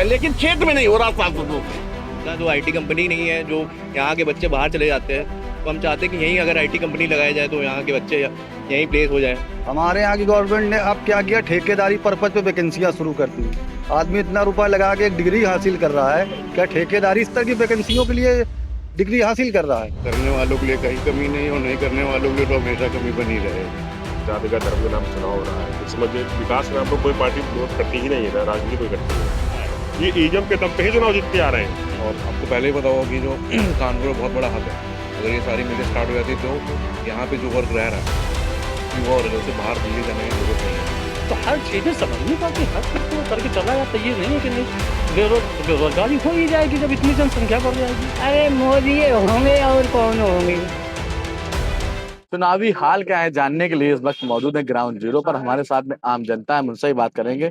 लेकिन क्षेत्र में नहीं हो रहा सांसदों से। जो आईटी कंपनी नहीं है, जो यहाँ के बच्चे बाहर चले जाते हैं, तो हम चाहते हैं कि यहीं अगर आईटी कंपनी लगाया जाए तो यहाँ के बच्चे यहीं प्लेस हो जाए। हमारे यहाँ की गवर्नमेंट ने अब क्या किया, ठेकेदारी पर्पज पे वैकेंसियाँ शुरू कर दी। आदमी इतना रुपया लगा के एक डिग्री हासिल कर रहा है, क्या ठेकेदारी स्तर की वैकेंसियों के लिए डिग्री हासिल कर रहा है? करने वालों के लिए कहीं कमी नहीं और नहीं करने वालों के लिए तो हमेशा कमी बनी रहे। जाति का धर्म के नाम चुनाव हो रहा है, इसमें विकास के नाम पर कोई पार्टी विरोध करती ही नहीं है, राजनीति कोई करती नहीं है। ये ईवीएम के दम पे ही चुनाव जीत के आ रहे हैं। और आपको पहले ही पता होगा कि जो कानपुर बहुत बड़ा हब है, अगर ये सारी मीटिंग स्टार्ट हो जाती तो यहाँ पे जो वर्क रह रहा है युवा और से बाहर दिल्ली जाने की जरूरत नहीं है। तो हर चीज़ें समझने का कि हर चीज़ को करके चला जाता, ये नहीं है कि नहीं बेरोजगारी हो ही जाएगी जब इतनी जनसंख्या बढ़ जाएगी। अरे मोदी होंगे और कौन होंगे। चुनावी हाल क्या है जानने के लिए इस वक्त मौजूद है ग्राउंड जीरो पर। हमारे साथ में आम जनता है, उनसे ही बात करेंगे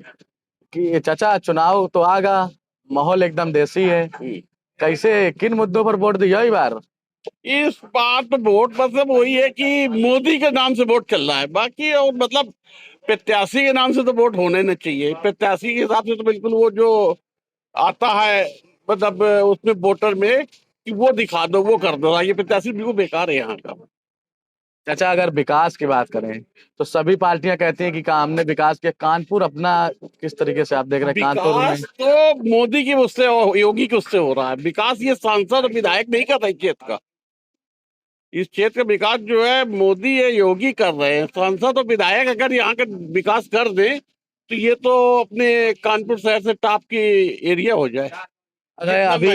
कि चाचा चुनाव तो आगा, माहौल एकदम देसी है, कैसे किन मुद्दों पर वोट दिया इस बार? इस बार तो वोट मतलब वही है कि मोदी के नाम से वोट चल रहा है, बाकी और मतलब प्रत्याशी के नाम से तो वोट होने नहीं चाहिए। प्रत्याशी के हिसाब से तो बिल्कुल वो जो आता है मतलब उसमें वोटर में कि वो दिखा दो, वो कर दो, ये प्रत्याशी बिल्कुल बेकार है यहाँ का। चाचा अगर विकास की बात करें तो सभी पार्टियां कहती हैं कि हमने विकास किया। कानपुर अपना किस तरीके से आप देख रहे हैं? कानपुर विकास में तो मोदी की उससे और योगी के उससे हो रहा है विकास। ये सांसद और विधायक नहीं कर रहे क्षेत्र का। इस क्षेत्र का विकास जो है मोदी या योगी कर रहे हैं। सांसद और विधायक अगर यहाँ का विकास कर दें तो ये तो अपने कानपुर शहर से टॉप की एरिया हो जाए। अगर अभी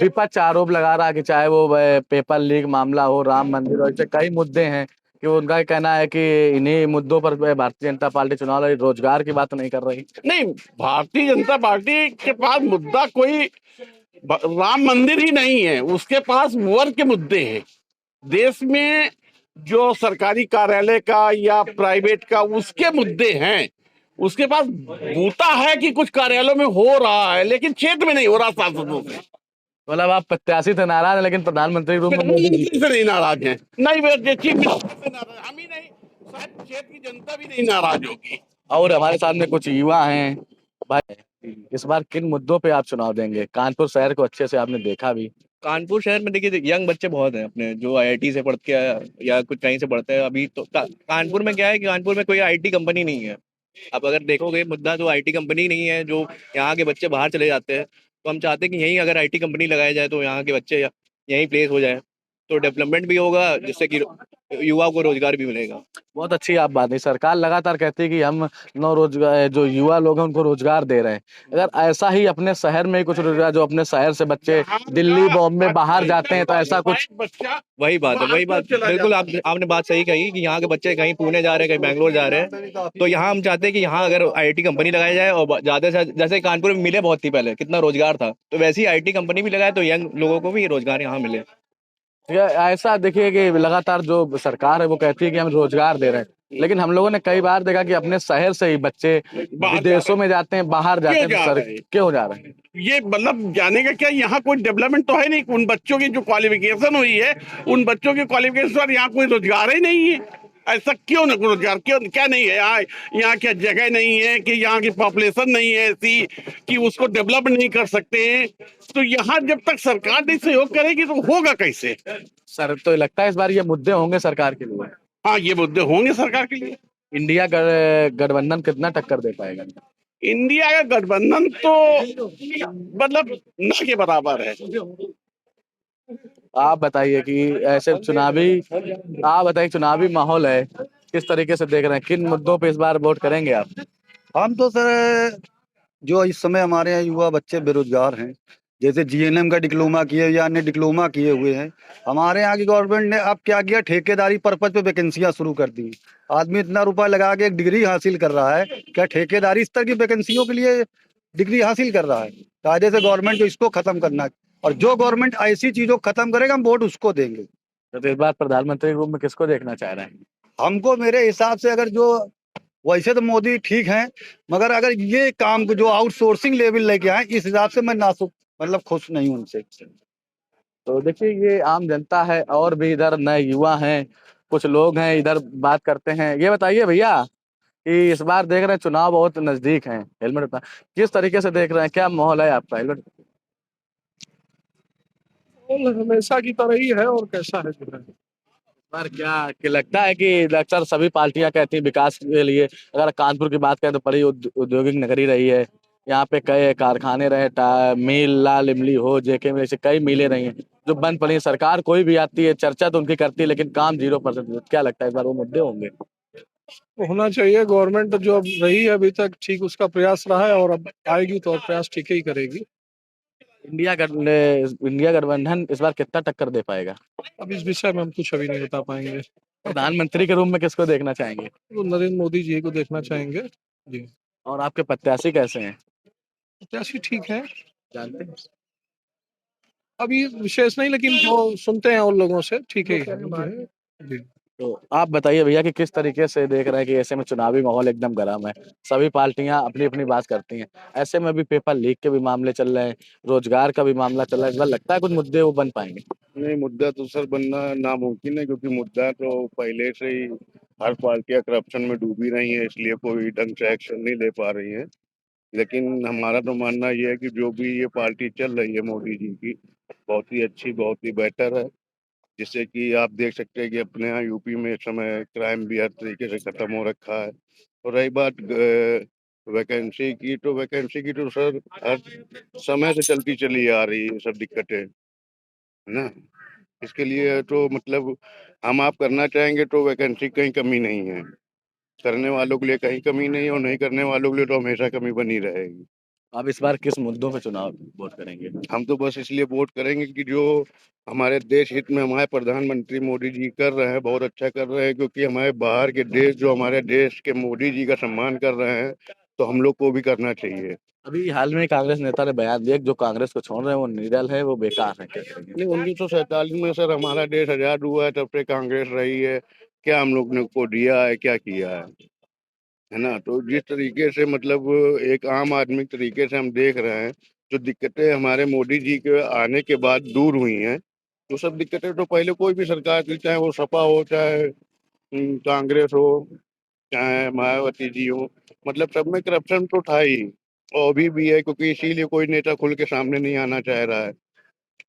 विपक्ष आरोप लगा रहा है कि चाहे वो पेपर लीक मामला हो, राम मंदिर हो, ऐसे कई मुद्दे हैं कि उनका कहना है कि इन्हीं मुद्दों पर भारतीय जनता पार्टी चुनाव लड़ी, रोजगार की बात नहीं कर रही। नहीं, भारतीय जनता पार्टी के पास मुद्दा कोई राम मंदिर ही नहीं है, उसके पास वर्ग के मुद्दे हैं। देश में जो सरकारी कार्यालय का या प्राइवेट का उसके मुद्दे हैं। उसके पास बूता है कि कुछ कार्यालयों में हो रहा है लेकिन क्षेत्र में नहीं हो रहा सांसदों से। मतलब आप प्रत्याशी से नाराज है लेकिन प्रधानमंत्री रूप में से नहीं नाराज है। नहीं, चीफ मिनिस्टर से नाराज हम ही नहीं, शायद क्षेत्र की जनता भी नहीं नाराज होगी। और हमारे साथ में कुछ युवा हैं भाई, इस बार किन मुद्दों पे आप चुनाव देंगे? कानपुर शहर को अच्छे से आपने देखा भी। कानपुर शहर में देखिए यंग बच्चे बहुत हैं अपने, जो आईआईटी से पढ़ के या कुछ कहीं से पढ़ते हैं। अभी तो कानपुर में क्या है कि कानपुर में कोई आईटी कंपनी नहीं है। अब अगर देखोगे मुद्दा तो आईटी कंपनी नहीं है, जो यहाँ के बच्चे बाहर चले जाते हैं, तो हम चाहते हैं कि यहीं अगर आईटी कंपनी लगाया जाए तो यहाँ के बच्चे यहीं प्लेस हो जाए, तो डेवलपमेंट भी होगा जिससे कि युवाओं को रोजगार भी मिलेगा। बहुत अच्छी आप बात है। सरकार लगातार कहती है कि हम नौ रोजगार, जो युवा लोग हैं उनको रोजगार दे रहे हैं। अगर ऐसा ही अपने शहर में कुछ रोजगार, जो अपने शहर से बच्चे दिल्ली बॉम्बे बाहर जाते हैं, तो ऐसा कुछ वही बात बिल्कुल आपने बात सही कही कि यहाँ के बच्चे कहीं पुणे जा रहे हैं, कहीं बैंगलोर जा रहे हैं। तो यहाँ हम चाहते हैं कि यहाँ अगर आईटी कंपनी लगाई जाए और ज्यादा से जैसे कानपुर में मिले बहुत थी पहले, कितना रोजगार था, तो वैसे ही आईटी कंपनी भी लगाए तो यंग लोगों को भी रोजगार यहाँ मिले। ऐसा देखिए कि लगातार जो सरकार है वो कहती है कि हम रोजगार दे रहे हैं, लेकिन हम लोगों ने कई बार देखा कि अपने शहर से ही बच्चे विदेशों में जाते हैं, बाहर जाते हैं। सर क्यों जा रहे हैं? ये मतलब जाने का क्या, यहाँ कोई डेवलपमेंट तो है नहीं। उन बच्चों की जो क्वालिफिकेशन हुई है, उन बच्चों की क्वालिफिकेशन पर यहाँ कोई रोजगार ही नहीं है। ऐसा क्यों ना, रोजगार क्यों क्या नहीं है यहाँ क्या जगह नहीं है कि यहाँ की पॉपुलेशन नहीं है ऐसी कि उसको डेवलप नहीं कर सकते हैं? तो यहाँ जब तक सरकार नहीं सहयोग करेगी तो होगा कैसे? सर तो लगता है इस बार ये मुद्दे होंगे सरकार के लिए। हाँ, ये मुद्दे होंगे सरकार के लिए। इंडिया गठबंधन कितना टक्कर दे पाएगा? इंडिया का गठबंधन तो मतलब न के बराबर है। आप बताइए कि ऐसे चुनावी माहौल है, किस तरीके से देख रहे हैं? किन मुद्दों पे इस बार वोट करेंगे आप? हम तो सर जो इस समय हमारे यहाँ युवा बच्चे बेरोजगार हैं, जैसे जीएनएम का डिप्लोमा किए या अन्य डिप्लोमा किए हुए हैं, हमारे यहाँ की गवर्नमेंट ने अब क्या किया, ठेकेदारी पर्पज पे वैकेंसियाँ शुरू कर दी। आदमी इतना रुपया लगा के एक डिग्री हासिल कर रहा है, क्या ठेकेदारी स्तर की वैकेंसियों के लिए डिग्री हासिल कर रहा है? कायदे से गवर्नमेंट को इसको खत्म करना है, और जो गवर्नमेंट ऐसी चीजों को खत्म करेगा हम वोट उसको देंगे। तो इस बार प्रधानमंत्री रूप में किसको देखना चाह रहे हैं? हमको मेरे हिसाब से अगर जो वैसे तो मोदी ठीक हैं, मगर अगर ये काम को जो आउटसोर्सिंग लेवल लेके आए, इस हिसाब से मैं मतलब खुश नहीं हूं उनसे। तो देखिए ये आम जनता है, और भी इधर नए युवा हैं, कुछ लोग हैं इधर बात करते हैं। ये बताइए भैया, कि इस बार देख रहे हैं चुनाव बहुत नजदीक है, हेलमेट उतना किस तरीके से देख रहे हैं, क्या माहौल है आपका हेलमेट? हमेशा की तरह ही है और कैसा है जो है। पर क्या लगता है कि अक्सर सभी पार्टियां कहती हैं विकास के लिए, अगर कानपुर की बात करें तो बड़ी औद्योगिक नगरी रही है, यहाँ पे कई कारखाने रहे, मिल लाल इमली हो, जेके में ऐसे कई मिलें रही हैं जो बंद पड़ी हैं। सरकार कोई भी आती है चर्चा तो उनकी करती है लेकिन काम 0%। क्या लगता है इस बार वो मुद्दे होंगे? होना चाहिए, गवर्नमेंट जो अब रही है अभी तक ठीक उसका प्रयास रहा है और अब आएगी तो और प्रयास ठीक ही करेगी। इंडिया गठबंधन इस बार कितना टक्कर दे पाएगा? अब इस विषय में हम कुछ अभी नहीं बता पाएंगे। प्रधानमंत्री के रूप में किसको देखना चाहेंगे? तो नरेंद्र मोदी जी को देखना चाहेंगे जी। और आपके प्रत्याशी कैसे हैं? प्रत्याशी ठीक है, जानते हैं? अभी विशेष नहीं, लेकिन जो सुनते हैं उन लोगों से ठीक ही है जी। तो आप बताइए भैया कि किस तरीके से देख रहे हैं कि ऐसे में चुनावी माहौल एकदम गर्म है, सभी पार्टियां अपनी अपनी बात करती हैं, ऐसे में भी पेपर लीक के भी मामले चल रहे हैं, रोजगार का भी मामला चल रहा है, इस बार लगता है कुछ मुद्दे वो बन पाएंगे? नहीं, मुद्दा तो सर बनना नामुमकिन है, क्योंकि मुद्दा तो पहले से ही हर पार्टियां करप्शन में डूबी रही हैं, इसलिए कोई ढंग से एक्शन नहीं ले पा रही हैं। लेकिन हमारा तो मानना ये है कि जो भी ये पार्टी चल रही है मोदी जी की, बहुत ही अच्छी, बहुत ही बेटर है। जिससे कि आप देख सकते हैं कि अपने यहाँ यूपी में इस समय क्राइम भी हर तरीके से खत्म हो रखा है। और रही बात वैकेंसी की तो सर हर समय से चलती चली आ रही है सब दिक्कतें, है ना। इसके लिए तो मतलब हम आप करना चाहेंगे तो वैकेंसी की कहीं कमी नहीं है, करने वालों के लिए कहीं कमी नहीं है, और नहीं करने वालों के लिए तो हमेशा कमी बनी रहेगी। आप इस बार किस मुद्दों पे चुनाव वोट करेंगे? हम तो बस इसलिए वोट करेंगे कि जो हमारे देश हित में हमारे प्रधानमंत्री मोदी जी कर रहे हैं, बहुत अच्छा कर रहे हैं, क्योंकि हमारे बाहर के देश जो हमारे देश के मोदी जी का सम्मान कर रहे हैं, तो हम लोग को भी करना चाहिए। अभी हाल में कांग्रेस नेता ने बयान दिया कि जो कांग्रेस को छोड़ रहे हैं वो निडर है, वो बेकार है, क्या करेंगे? नहीं, 1947 में सर हमारा देश आजाद हुआ है, तब से कांग्रेस रही है। क्या हम लोग ने को दिया है, क्या किया है ना। तो जिस तरीके से मतलब एक आम आदमी के तरीके से हम देख रहे हैं, जो दिक्कतें हमारे मोदी जी के आने के बाद दूर हुई हैं, तो सब दिक्कतें तो पहले कोई भी सरकार थी, चाहे वो सपा हो, चाहे कांग्रेस हो, चाहे मायावती जी हो, मतलब सब में करप्शन तो था ही, और अभी भी है, क्योंकि इसीलिए कोई नेता खुल के सामने नहीं आना चाह रहा है।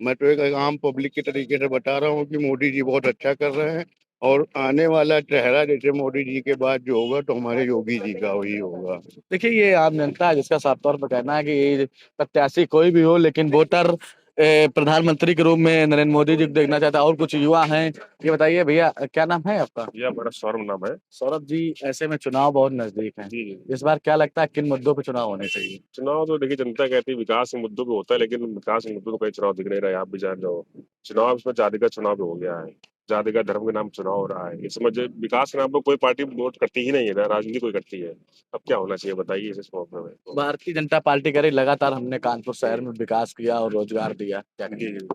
मैं तो एक आम पब्लिक के तरीके से बता रहा हूँ कि मोदी जी बहुत अच्छा कर रहे हैं, और आने वाला चेहरा जैसे मोदी जी के बाद जो होगा तो हमारे योगी जी का ही होगा। देखिए ये आम जनता है जिसका साफ तौर पर कहना है कि ये प्रत्याशी कोई भी हो लेकिन वोटर प्रधानमंत्री के रूप में नरेंद्र मोदी जी को देखना चाहता है। और कुछ युवा हैं, ये बताइए भैया क्या नाम है आपका? ये हमारा सौरभ नाम है। सौरभ जी, ऐसे में चुनाव बहुत नजदीक है, जी जी। इस बार क्या लगता है किन मुद्दों पे चुनाव होने चाहिए? चुनाव तो देखिए, जनता कहती है विकास के मुद्दों पे होता है, लेकिन विकास के मुद्दों पे कोई चुनाव दिख नहीं रहा है। आप भी जान रहे हो, चुनाव इसमें जाति का चुनाव हो गया है, जाति का धर्म के नाम चुनाव हो रहा है। इस समय जो विकास के नाम पर कोई पार्टी वोट करती ही नहीं है, ना राजनीति कोई करती है। अब क्या होना चाहिए बताइए इस मौके में? भारतीय जनता पार्टी कह रही लगातार हमने कानपुर शहर में विकास किया और रोजगार दिया, क्या जी कहेंगे? जी।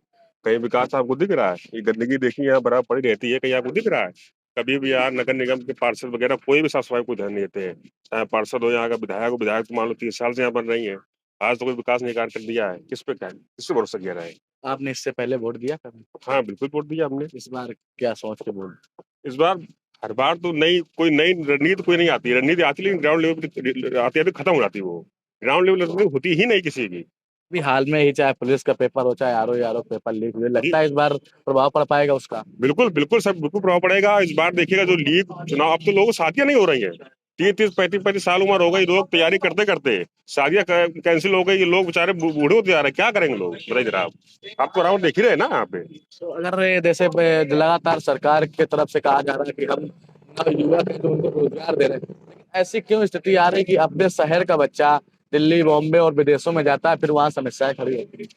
कहीं विकास आपको दिख रहा है? ये गंदगी देखिए यहाँ बराबर पड़ी रहती है, कहीं आपको दिख रहा है? कभी भी यार नगर निगम के पार्षद वगैरह कोई भी साफ सफाई को ध्यान नहीं देते हैं। चाहे पार्षद हो, यहाँ का विधायक हो, विधायक तो मान लो 30 साल से यहाँ बन रही है, आज तो कोई विकास नहीं कार्य कर दिया है। किस पे क्या, किस पे भरोसा किया रहा है? आपने इससे पहले वोट दिया कभी? हाँ बिल्कुल वोट दिया हमने। इस बार क्या सोच के वोट? इस बार हर बार तो कोई नई रणनीति कोई नहीं आती, रणनीति आती लेकिन ग्राउंड लेवल पे आती है तो खत्म हो जाती है। वो ग्राउंड लेवल रणनीति होती ही नहीं किसी की। भी हाल में ही चाहे पुलिस का पेपर हो चाहे आरओ पेपर लीक हुए, जी, लगता है इस बार प्रभाव पड़ पाएगा उसका? बिल्कुल बिल्कुल सर, बिल्कुल प्रभाव पड़ेगा। इस बार देखिएगा जो लीग चुनाव, अब तो लोगों को शादियां नहीं हो रही है। 30-35 साल उम्र हो गई, लोग तैयारी करते करते शादियां कैंसिल हो गई, ये लोग बेचारे बूढ़े होते जा रहे हैं। क्या करेंगे लोग बताइए जरा आप तो राउंड देख ही रहे हैं ना यहाँ पे। तो अगर ये जैसे लगातार सरकार की तरफ से कहा जा रहा है कि हम युवा हैं तो उनको रोजगार दे रहे हैं, लेकिन ऐसी क्यों स्थिति आ रही है कि अपने शहर का बच्चा दिल्ली, बॉम्बे और विदेशों में जाता है, फिर वहां समस्याएं खड़ी होती है?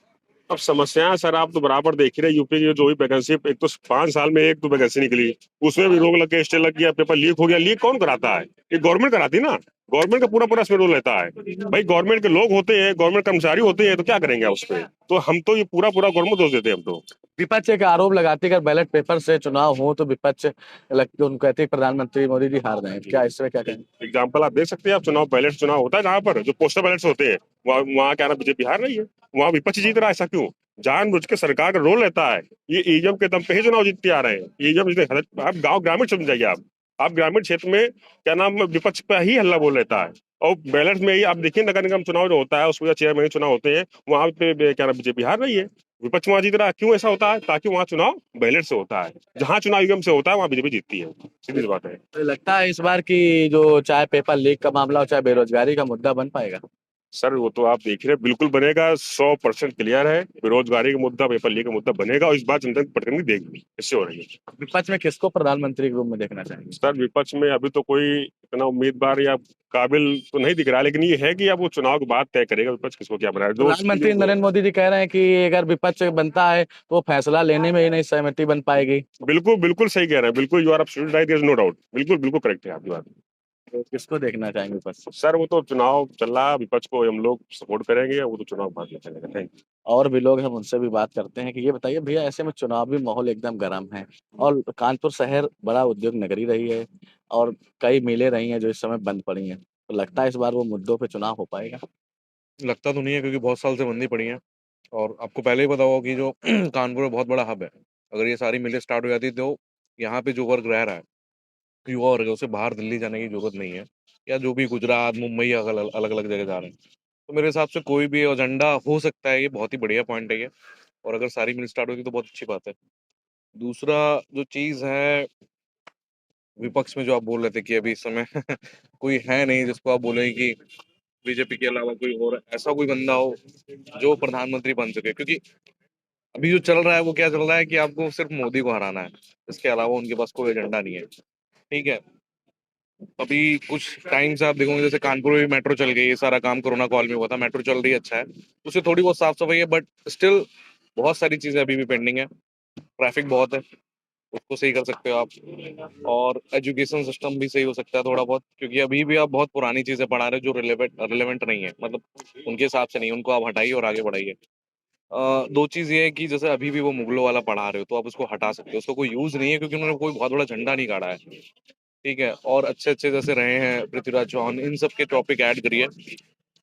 अब समस्याएं सर आप तो बराबर देख ही रहे, यूपी की जो भी वैकेंसी, एक तो 5 साल में एक तो वैकेंसी निकली, उसमें भी रोक लग के स्टे लग गया, पेपर लीक हो गया। लीक कौन कराता है? ये गवर्नमेंट कराती है ना, गवर्नमेंट का पूरा पूरा इसमें रोल रहता है। भाई गवर्नमेंट के लोग होते हैं, गवर्नमेंट कर्मचारी होते हैं, तो क्या करेंगे उस पर? तो हम तो ये पूरा पूरा गवर्नमेंट दोष देते हैं हम तो। विपक्ष एक आरोप लगाती है अगर बैलेट पेपर से चुनाव हो तो विपक्ष लगते उनको कहते हैं प्रधानमंत्री मोदी जी हार गए, क्या इसमें क्या कहेंगे? एग्जाम्पल आप देख सकते हैं, आप चुनाव बैलेट चुनाव होता है जहाँ पर जो पोस्टल बैलेट्स होते हैं, वहाँ क्या ना बीजेपी हार रही है, वहाँ विपक्ष जीत रहा है। ऐसा क्यों? जानबूझ के सरकार का रोल रहता है। ये ईवीएम के दम पे ही चुनाव जीतते आ रहे हैं। ईवीएम आप गाँव ग्रामीण समझ जाइए, आप आप ग्रामीण क्षेत्र में क्या नाम विपक्ष का ही हल्ला बोल रहता है, और बैलेंस में ही आप देखिए नगर निगम चुनाव जो होता है उसमें चेयरमैन चुनाव होते हैं, वहां पे क्या नाम बीजेपी हार रही है, विपक्ष वहां जीत रहा है। क्यों ऐसा होता है? ताकि वहां चुनाव बैलेंस से होता है, जहां चुनाव निगम से होता है वहां बीजेपी जीतती है, सीधी सी बात है। तो लगता है इस बार की जो चाहे पेपर लीक का मामला हो चाहे बेरोजगारी का मुद्दा बन पाएगा। सर वो तो आप देख रहे हैं, बिल्कुल बनेगा, 100% क्लियर है। बेरोजगारी का मुद्दा, पेपर लीक का मुद्दा बनेगा, और इस बार जनता की पटकनी देगी, इससे हो रही है। विपक्ष में किसको प्रधानमंत्री के रूप में देखना चाहेंगे? सर विपक्ष में अभी तो कोई इतना उम्मीदवार या काबिल तो नहीं दिख रहा, लेकिन ये है कि अब वो चुनाव के बाद तय करेगा विपक्ष किसको क्या बनाए। प्रधानमंत्री नरेंद्र मोदी जी कह रहे हैं कि अगर विपक्ष बनता है तो वो फैसला लेने में ही नहीं सहमति बन पाएगी। बिल्कुल बिल्कुल सही कह रहे हैं, बिल्कुल you are absolutely right, there is no doubt, बिल्कुल बिल्कुल करेक्ट है आपकी बात। तो किसको देखना चाहेंगे विपक्ष? सर वो तो चुनाव चल रहा है, विपक्ष को हम लोग सपोर्ट करेंगे, वो तो चुनाव बाद में चलेगा। Thank you. और भी लोग हम उनसे भी बात करते हैं कि ये बताइए भैया, ऐसे में चुनावी माहौल एकदम गर्म है और कानपुर शहर बड़ा उद्योग नगरी रही है और कई मिलें रही हैं जो इस समय बंद पड़ी हैं, तो लगता है इस बार वो मुद्दों पे चुनाव हो पाएगा? लगता तो नहीं है, क्योंकि बहुत साल से बंदी पड़ी है, और आपको पहले ही पता होगा कि जो कानपुर में बहुत बड़ा हब है, अगर ये सारी मिलें स्टार्ट हो जाती तो यहाँ पे जो वर्ग रह रहा है, युवा वर्ग है, उसे बाहर दिल्ली जाने की जरूरत नहीं है, या जो भी गुजरात मुंबई अलग अलग जगह जा रहे हैं। तो मेरे हिसाब से कोई भी एजेंडा हो सकता है, ये बहुत ही बढ़िया पॉइंट है ये, और अगर सारी मिल स्टार्ट होगी तो बहुत अच्छी बात है। दूसरा जो चीज है, विपक्ष में जो आप बोल रहे थे कि अभी इस समय कोई है नहीं जिसको आप बोले कि बीजेपी के अलावा कोई और ऐसा कोई बंदा हो जो प्रधानमंत्री बन सके, क्योंकि अभी जो चल रहा है वो क्या चल रहा है कि आपको सिर्फ मोदी को हराना है, इसके अलावा उनके पास कोई एजेंडा नहीं है। ठीक है, अभी कुछ टाइम से आप देखोगे जैसे कानपुर में मेट्रो चल गई, ये सारा काम कोरोना काल में हुआ था, मेट्रो चल रही है, अच्छा है, उससे थोड़ी बहुत साफ सफाई है, बट स्टिल बहुत सारी चीजें अभी भी पेंडिंग है, ट्रैफिक बहुत है, उसको सही कर सकते हो आप, और एजुकेशन सिस्टम भी सही हो सकता है थोड़ा बहुत, क्योंकि अभी भी आप बहुत पुरानी चीजें पढ़ा रहे हो जो रिलेवेंट नहीं है, मतलब उनके हिसाब से नहीं, उनको आप हटाइए और आगे बढ़ाइए। दो चीज ये है कि जैसे अभी भी वो मुगलों वाला पढ़ा रहे हो तो आप उसको हटा सकते हो, उसको कोई यूज नहीं है क्योंकि उन्होंने कोई बहुत बड़ा झंडा नहीं गाड़ा है। ठीक है, और अच्छे अच्छे जैसे रहे हैं पृथ्वीराज चौहान, इन सब के टॉपिक ऐड करिए,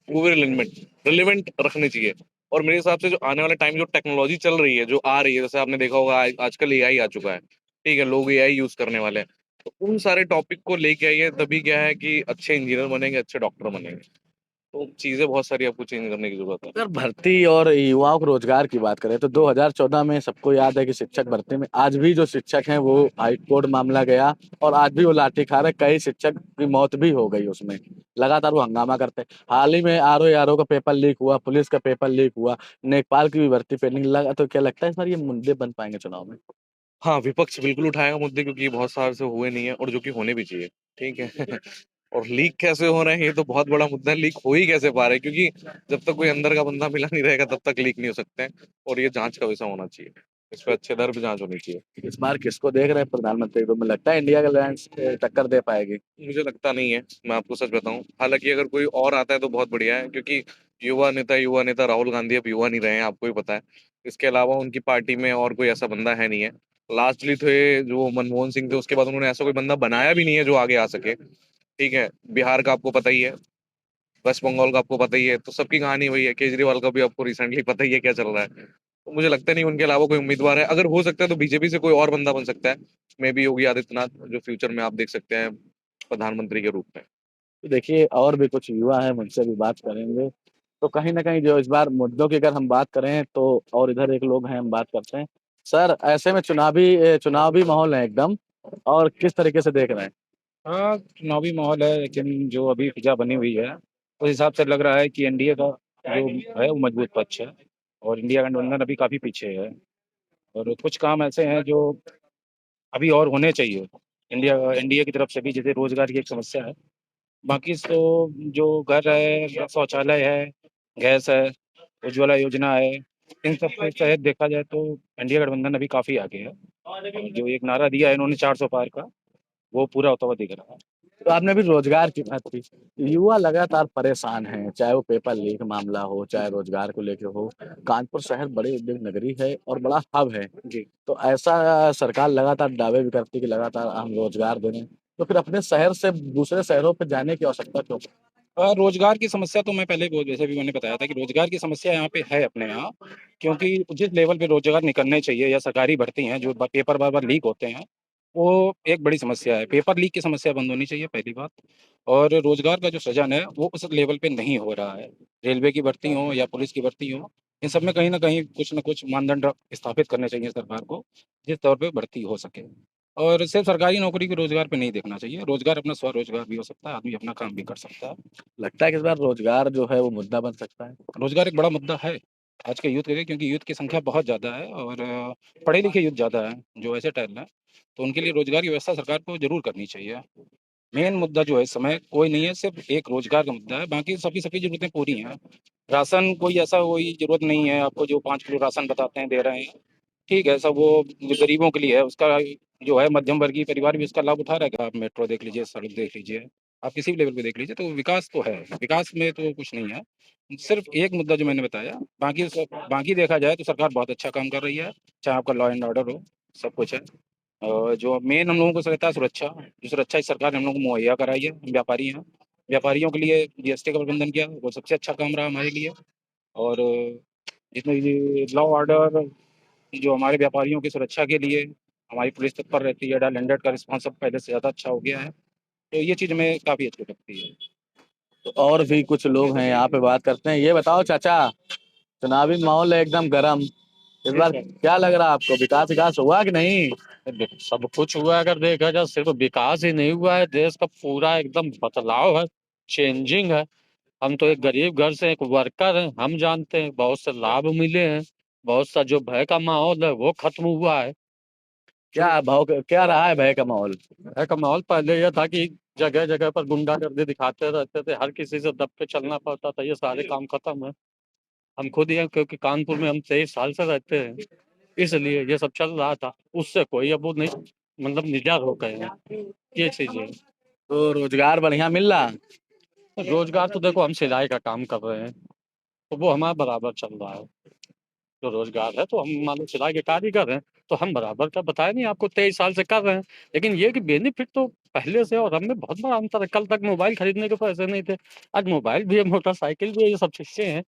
वो भी रिलेवेंट रखने चाहिए। और मेरे हिसाब से जो आने वाले टाइम जो टेक्नोलॉजी चल रही है, जो आ रही है, जैसे आपने देखा होगा आजकल एआई आ चुका है, ठीक है, लोग एआई यूज करने वाले हैं, तो उन सारे टॉपिक को लेके आइए, तभी क्या है कि अच्छे इंजीनियर बनेंगे, अच्छे डॉक्टर बनेंगे। तो चीजें बहुत सारी आपको चेंज करने की जरूरत है। अगर भर्ती और युवाओं को रोजगार की बात करें तो 2014 में सबको याद है कि शिक्षक भर्ती में आज भी जो शिक्षक हैं वो हाई कोर्ट मामला गया और आज भी वो लाठी खा रहे, कई शिक्षक की मौत भी हो गई उसमें, लगातार वो हंगामा करते हैं। हाल ही में आरओ का पेपर लीक हुआ, पुलिस का पेपर लीक हुआ, नेपाल की भी भर्ती पेंडिंग लगा, तो क्या लगता है इस बार ये मुद्दे बन पाएंगे चुनाव में? हाँ, विपक्ष बिल्कुल उठाएगा मुद्दे, क्योंकि ये बहुत साल से हुए नहीं है, और जो कि होने भी चाहिए। ठीक है और लीक कैसे हो रहे हैं ये तो बहुत बड़ा मुद्दा है, लीक हो ही कैसे पा रहे हैं, क्योंकि जब तक कोई अंदर का बंदा मिला नहीं रहेगा तब तक लीक नहीं हो सकते हैं, और ये जांच का विषय होना चाहिए, इस पे अच्छे दर पे जांच होनी चाहिए। इस बार किसको देख रहे हैं प्रधानमंत्री के रूप में? लगता है इंडिया का अलायंस टक्कर दे पाएगी? मुझे लगता नहीं है, मैं आपको सच बताऊं, हालांकि अगर कोई और आता है तो बहुत बढ़िया है, क्योंकि युवा नेता राहुल गांधी अब युवा नहीं रहे हैं, आपको भी पता है। इसके अलावा उनकी पार्टी में और कोई ऐसा बंदा है नहीं है, लास्टली थे जो मनमोहन सिंह थे, उसके बाद उन्होंने ऐसा कोई बंदा बनाया भी नहीं है जो आगे आ सके। ठीक है, बिहार का आपको पता ही है, वेस्ट बंगाल का आपको पता ही है, तो सबकी कहानी वही है, केजरीवाल का भी आपको रिसेंटली पता ही है क्या चल रहा है। तो मुझे लगता नहीं उनके अलावा कोई उम्मीदवार है, अगर हो सकता है तो बीजेपी से कोई और बंदा बन सकता है, मे बी योगी आदित्यनाथ, जो फ्यूचर में आप देख सकते हैं प्रधानमंत्री के रूप में। तो देखिए और भी कुछ युवा हैं, उनसे भी बात करेंगे। तो कहीं न कहीं जो इस बार मुद्दों की अगर हम बात करें तो और इधर एक लोग हैं, हम बात करते हैं। सर, ऐसे में चुनावी माहौल है एकदम, और किस तरीके से देख रहे हैं? हाँ, चुनावी माहौल है, लेकिन जो अभी फिजा बनी हुई है उस हिसाब से लग रहा है कि एनडीए का जो है वो मजबूत पक्ष है, और इंडिया गठबंधन अभी काफी पीछे है, और कुछ काम ऐसे हैं जो अभी और होने चाहिए इंडिया एनडीए की तरफ से भी, जैसे रोजगार की एक समस्या है। बाकी तो जो घर है, शौचालय है, गैस है, उज्ज्वला योजना है, इन सब के तहत देखा जाए तो एनडीए गठबंधन अभी काफी आगे है, और जो एक नारा दिया है इन्होंने 400 पार का, वो पूरा होता हुआ दिख रहा है। तो आपने अभी रोजगार की बात की, युवा लगातार परेशान हैं, चाहे वो पेपर लीक मामला हो, चाहे रोजगार को लेके हो। कानपुर शहर बड़ी उद्योग नगरी है और बड़ा हब है। जी, तो ऐसा सरकार लगातार दावे भी करती है कि लगातार हम रोजगार दे रहे हैं, तो फिर अपने शहर से दूसरे शहरों पे जाने की आवश्यकता क्यों? रोजगार की समस्या तो मैं पहले जैसे भी मैंने बताया था कि रोजगार की समस्या यहाँ पे है अपने यहाँ, क्योंकि जिस लेवल पे रोजगार निकलने चाहिए या सरकारी भर्ती हैं जो पेपर बार बार लीक होते हैं, वो एक बड़ी समस्या है। पेपर लीक की समस्या बंद होनी चाहिए पहली बात। और रोजगार का जो सृजन है वो उस लेवल पे नहीं हो रहा है। रेलवे की भर्ती हो या पुलिस की भर्ती हो, इन सब में कहीं ना कहीं कुछ न कुछ मानदंड स्थापित करने चाहिए सरकार को, जिस तौर पे भर्ती हो सके। और सिर्फ सरकारी नौकरी को रोजगार पे नहीं देखना चाहिए। रोजगार अपना स्वरोजगार भी हो सकता है, आदमी अपना काम भी कर सकता है। लगता है कि इस बार रोजगार जो है वो मुद्दा बन सकता है? रोजगार एक बड़ा मुद्दा है आज के यूथ के लिए, क्योंकि यूथ की संख्या बहुत ज़्यादा है और पढ़े लिखे यूथ ज़्यादा है जो ऐसे टैलेंट है। तो उनके लिए रोजगार की व्यवस्था सरकार को जरूर करनी चाहिए। मेन मुद्दा जो है इस समय कोई नहीं है, सिर्फ एक रोजगार का मुद्दा है। बाकी सबकी जरूरतें पूरी हैं। राशन कोई ऐसा कोई जरूरत नहीं है आपको जो 5 किलो राशन बताते हैं दे रहे हैं। ठीक है, सब वो जो गरीबों के लिए है उसका जो है, मध्यम वर्गीय परिवार भी उसका लाभ उठा रहा है। आप मेट्रो देख लीजिए, सड़क देख लीजिए, आप किसी भी लेवल पे देख लीजिए, तो विकास तो है। विकास में तो कुछ नहीं है, सिर्फ एक मुद्दा जो मैंने बताया। बाकी देखा जाए तो सरकार बहुत अच्छा काम कर रही है, चाहे आपका लॉ एंड ऑर्डर हो, सब कुछ है। और जो मेन हम लोगों को रहता है सुरक्षा, जो सुरक्षा इस सरकार ने हम लोग को मुहैया कराई है। हम व्यापारी हैं, व्यापारियों के लिए जीएसटी का प्रबंधन किया, वो सबसे अच्छा काम रहा हमारे लिए। और जितने ये लॉ ऑर्डर जो हमारे व्यापारियों की सुरक्षा के लिए हमारी पुलिस तत्पर रहती है, डायल 100 का रिस्पॉन्स अब पहले से ज़्यादा अच्छा हो गया है। तो ये चीज़ हमें काफ़ी अच्छी लगती है। तो और भी कुछ लोग हैं यहाँ पे, बात करते हैं। ये बताओ चाचा, चुनावी माहौल है एकदम गर्म, इस बार क्या लग रहा है आपको? विकास विकास हुआ कि नहीं? देखो, सब कुछ हुआ है, अगर देखा जाए सिर्फ विकास ही नहीं हुआ है, देश का पूरा एकदम बदलाव है, चेंजिंग है। हम तो एक गरीब घर से एक वर्कर हैं, हम जानते हैं बहुत से लाभ मिले हैं, बहुत सा जो भय का माहौल है वो खत्म हुआ है। क्या रहा है भय का माहौल? भय का माहौल पहले यह था कि जगह जगह पर गुंडागर्दी दिखाते रहते थे, हर किसी से दब के चलना पड़ता था। ये सारे काम खत्म है। हम खुद ही हैं, क्योंकि कानपुर में हम 23 साल से रहते हैं, इसलिए ये सब चल रहा था। उससे कोई अब वो नहीं, मतलब निजात हो गए हैं ये चीजें। तो रोजगार बढ़िया मिल रहा? रोजगार तो देखो, हम सिलाई का काम कर रहे हैं तो वो हमारा बराबर चल रहा है। जो रोजगार है, तो हम मान लो सिलाई के कारीगर हैं, तो हम बराबर का बताया नहीं आपको, 23 साल से कर रहे हैं। लेकिन ये कि बेनिफिट तो पहले से और हम में बहुत बड़ा अंतर है। कल तक मोबाइल खरीदने के पैसे नहीं थे, आज मोबाइल भी है, मोटरसाइकिल भी है, ये सब चीजें हैं।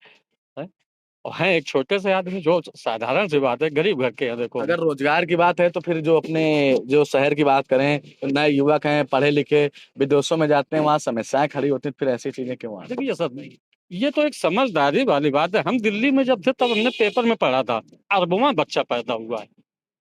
और हैं एक छोटे से आदमी, जो साधारण सी बात है, गरीब घर के हैं। देखो, अगर रोजगार की बात है तो फिर जो अपने जो शहर की बात करें, तो नए युवक हैं, पढ़े लिखे, विदेशों में जाते हैं, वहाँ समस्याएं खड़ी होती हैं, फिर ऐसी चीजें क्यों आ रही देखिए सर, ये तो एक समझदारी वाली बात है। हम दिल्ली में जब थे तब हमने पेपर में पढ़ा था, अरबों बच्चा पैदा हुआ है।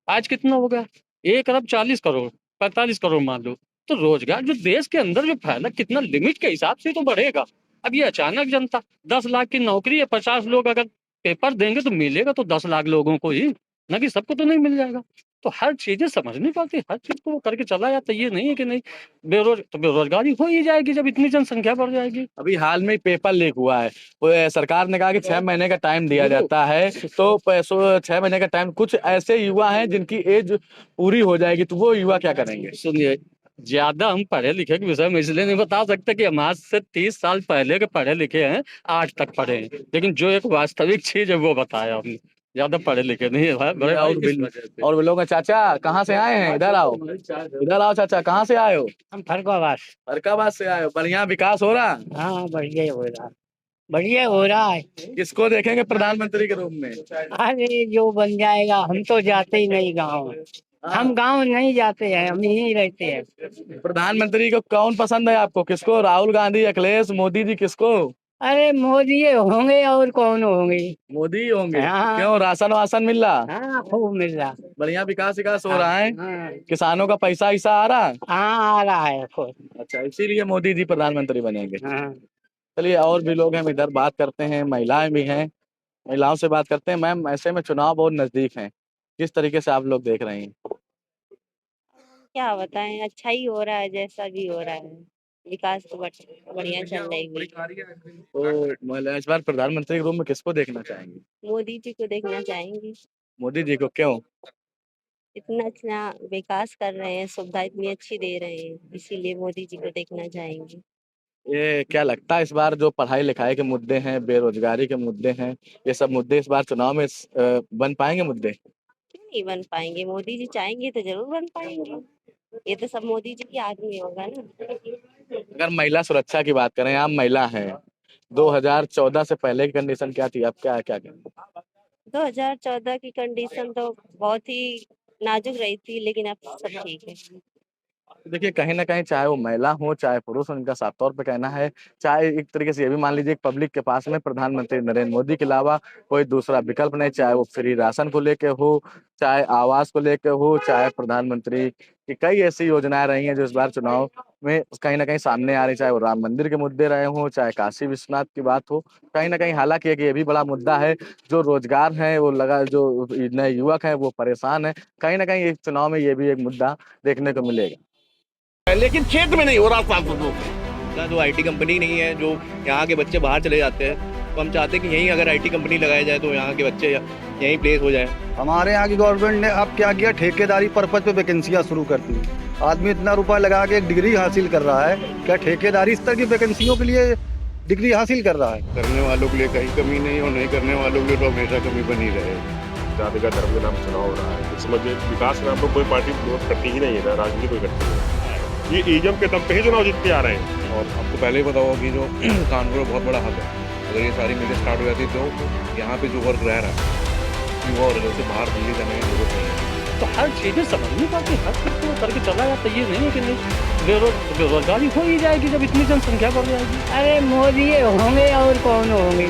आज कितना हो गया? 1 अरब 40 करोड़, 45 करोड़ मान लो। तो रोजगार जो देश के अंदर जो फैला, कितना लिमिट के हिसाब से तो बढ़ेगा। अब ये अचानक जनता, 10 लाख की नौकरी है, 50 लोग अगर पेपर देंगे तो मिलेगा तो 10 लाख लोगों को ही, ना कि सबको तो नहीं मिल जाएगा। तो हर चीजें समझ नहीं पाती, हर चीज को वो करके चला जाता है। ये नहीं है कि नहीं, तो बेरोजगारी हो ही जाएगी जब इतनी जनसंख्या बढ़ जाएगी। अभी हाल में पेपर लीक हुआ है, वो सरकार ने कहा कि 6 महीने का टाइम दिया जाता है, तो पैसों 6 महीने का टाइम, कुछ ऐसे युवा हैं जिनकी एज पूरी हो जाएगी, तो वो युवा क्या करेंगे? सुनिए, ज्यादा हम पढ़े लिखे के विषय में इसलिए नहीं बता सकते कि हम आज से 30 साल पहले के पढ़े लिखे हैं, आज तक पढ़े हैं। लेकिन जो एक वास्तविक चीज है वो बताया हमने, ज्यादा पढ़े लिखे नहीं है भाई, बड़े भाई, इस वजह से। और वो लोग, चाचा कहाँ से आए हैं? इधर आओ, इधर आओ चाचा, कहाँ से आए हो? हम फरकाबाद। फरकाबाद से आए हो। बढ़िया विकास हो रहा? हाँ, बढ़िया हो रहा, बढ़िया हो रहा है। किसको देखेंगे प्रधानमंत्री के रूप में? अरे जो बन जाएगा, हम तो जाते ही नहीं गाँव, हम गाँव नहीं जाते हैं, हम यहीं रहते हैं। प्रधानमंत्री को कौन पसंद है आपको? किसको? राहुल गांधी, अखिलेश, मोदी जी, किसको? अरे मोदी ये होंगे और कौन होंगे? मोदी ही होंगे। हाँ। क्यों, राशन वासन मिल रहा? हाँ, खूब मिल रहा। बढ़िया विकास विकास हो रहा है? हाँ, किसानों का पैसा ऐसा आ रहा? हाँ, आ रहा है खूब। अच्छा, इसीलिए मोदी जी प्रधानमंत्री बनेंगे। हाँ। चलिए, और भी लोग हैं, हम इधर बात करते हैं, महिलाएं भी हैं, महिलाओं से बात करते हैं। मैम, ऐसे में चुनाव बहुत नजदीक हैं, किस तरीके से आप लोग देख रहे हैं? क्या बताएं, अच्छा ही हो रहा है, जैसा भी हो रहा है। विकास तो बढ़िया चल रही है। तो महिला इस बार प्रधानमंत्री के रूप में किसको देखना चाहेंगे? मोदी जी को देखना चाहेंगे। मोदी जी को। क्यों? इतना अच्छा विकास कर रहे हैं, सुविधा इतनी अच्छी दे रहे हैं, इसीलिए मोदी जी को देखना चाहेंगे। ये क्या लगता है, इस बार जो पढ़ाई लिखाई के मुद्दे हैं, बेरोजगारी के मुद्दे हैं, ये सब मुद्दे इस बार चुनाव में बन पाएंगे मुद्दे? क्यों नहीं बन पाएंगे? मोदी जी चाहेंगे तो जरूर बन पाएंगे। ये तो सब मोदी जी की आदमी होगा ना। अगर महिला सुरक्षा की बात करें, आप महिला हैं, 2014 से पहले की कंडीशन क्या थी, अब क्या क्या क्या? 2014 की कंडीशन तो बहुत ही नाजुक रही थी, लेकिन अब सब ठीक है। देखिए कहीं न कहीं चाहे वो महिला हो, चाहे पुरुष हो, उनका साफ तौर पे कहना है, चाहे एक तरीके से ये भी मान लीजिए कि पब्लिक के पास में प्रधानमंत्री नरेंद्र मोदी के अलावा कोई दूसरा विकल्प नहीं, चाहे वो फ्री राशन को लेके हो, चाहे आवास को लेके हो, चाहे प्रधानमंत्री की कई ऐसी योजनाएँ रही हैं जो इस बार चुनाव में कहीं न कहीं सामने आ रही, चाहे वो राम मंदिर के मुद्दे रहे हों, चाहे काशी विश्वनाथ की बात हो। कहीं न कहीं हालाँकि एक ये भी बड़ा मुद्दा है, जो रोज़गार है वो लगा जो नए युवक हैं वो परेशान हैं। कहीं न कहीं इस चुनाव में ये भी एक मुद्दा देखने को मिलेगा। लेकिन क्षेत्र में नहीं हो रहा सांसदों से। का जो आईटी कंपनी नहीं है, जो यहाँ के बच्चे बाहर चले जाते हैं, तो हम चाहते हैं कि यहीं अगर आईटी कंपनी लगाया जाए तो यहाँ के बच्चे यहीं प्लेस हो जाए। हमारे यहाँ की गवर्नमेंट ने अब क्या किया, ठेकेदारी पर्पज पे वैकेंसियाँ शुरू कर दी। आदमी इतना रुपया लगा के एक डिग्री हासिल कर रहा है, क्या ठेकेदारी स्तर की वैकेंसियों के लिए डिग्री हासिल कर रहा है? करने वालों के लिए कहीं कमी नहीं और नहीं करने वालों के लिए तो हमेशा कमी बनी रहे। जाति का धर्म के नाम चुनाव हो रहा है, इसमें विकास के नाम पर कोई पार्टी विरोध करती ही नहीं है, राजनीति कोई करती नहीं है। ये ईवीएम के दम पे ही चुनाव जीतते आ रहे हैं। और आपको पहले ही पता होगा कि जो कानपुर बहुत बड़ा हब है, अगर ये सारी मिलें स्टार्ट हो जाती तो यहाँ पे जो वर्ग रह रहा है युवा वर्ग उसे बाहर दिल्ली जाने की जरूरत नहीं है। तो हर चीजें समझनी पड़ती, हर चीज को करके चला जाता, ये नहीं है कि नहीं बेरोजगारी हो ही जाएगी जब इतनी जनसंख्या बढ़ जाएगी। अरे मोदी होंगे और कौन होंगे।